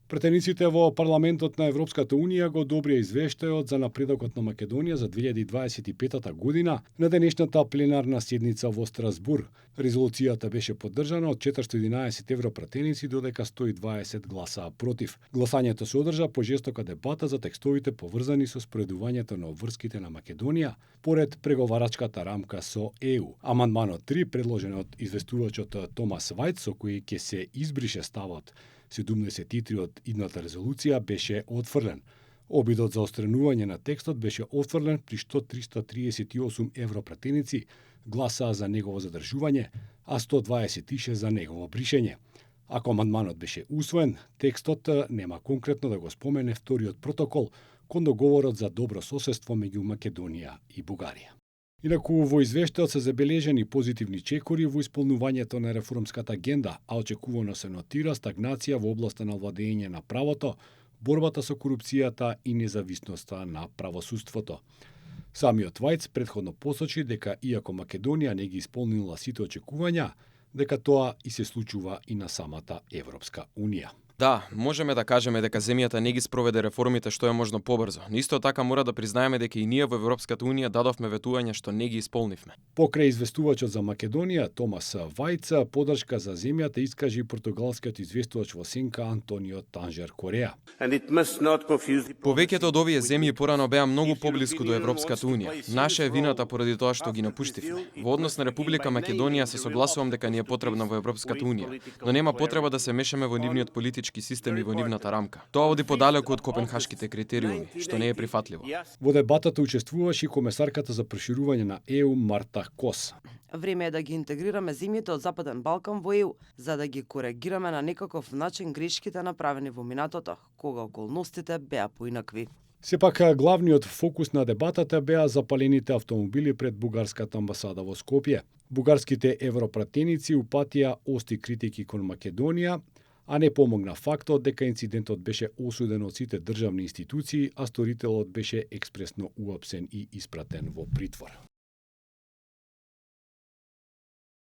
Претениците во парламентот на Европската унија го одобрија извештајот за напредокот на Македонија за 2025 година на денешната пленарна седница во Страсбур. Резолуцијата беше поддржана од 411 европратеници, додека 120 гласаа против. Гласањето се одржа по жестока дебата за текстовите поврзани со споредувањето на обврските на Македонија поред преговарачката рамка со ЕУ. Амандманот 3, предложен од известувачот Томас Вајц, со кој ќе се избрише ставот 73 од идната резолуција, беше отфрлен. Обидот за отстранување на текстот беше отфрлен при што 338 европратеници гласаа за негово задржување, а 126 за негово бришење. Ако амандманот беше усвоен, текстот нема конкретно да го спомене вториот протокол кон договорот за добро соседство меѓу Македонија и Бугарија. Инаку во извештајот се забележени позитивни чекори во исполнувањето на реформската агенда, а очекувано се нотира стагнација во областа на владење на правото, борбата со корупцијата и независноста на правосудството. Самиот Вајц претходно посочи дека иако Македонија не ги исполнила сите очекувања, дека тоа и се случува и на самата Европска унија. Да, можеме да кажеме дека земјата не ги спроведе реформите што е можно побрзо. Исто така мора да признаеме дека и ние во Европската унија дадовме ветувања што не ги исполнивме. Покрај известувачот за Македонија, Томас Вајц, поддршка за земјата искажи португалскиот известувач во сенка Антонио Танжер Кореа. Повеќето од овие земји порано беа многу поблиску до Европската унија. Наша е вината поради тоа што ги напуштивме. Во однос на Република Македонија се согласувам дека ни е потребна во Европската унија, но нема потреба да се мешаме во нивниот политички системи во нивната рамка. Тоа оди подалеку од копенхашките критериуми, што не е прифатливо. Во дебатата учествуваше и комесарката за проширување на ЕУ Марта Кос. Време е да ги интегрираме земјите од Западен Балкан во ЕУ, за да ги коригираме на некаков начин грешките направени во минатото, кога околностите беа поинакви. Сепак, главниот фокус на дебатата беа запалените автомобили пред бугарската амбасада во Скопје. Бугарските европратеници упатија остри критики кон Македонија, а не помогна фактот дека инцидентот беше осуден од сите државни институции, а сторителот беше експресно уапсен и испратен во притвор.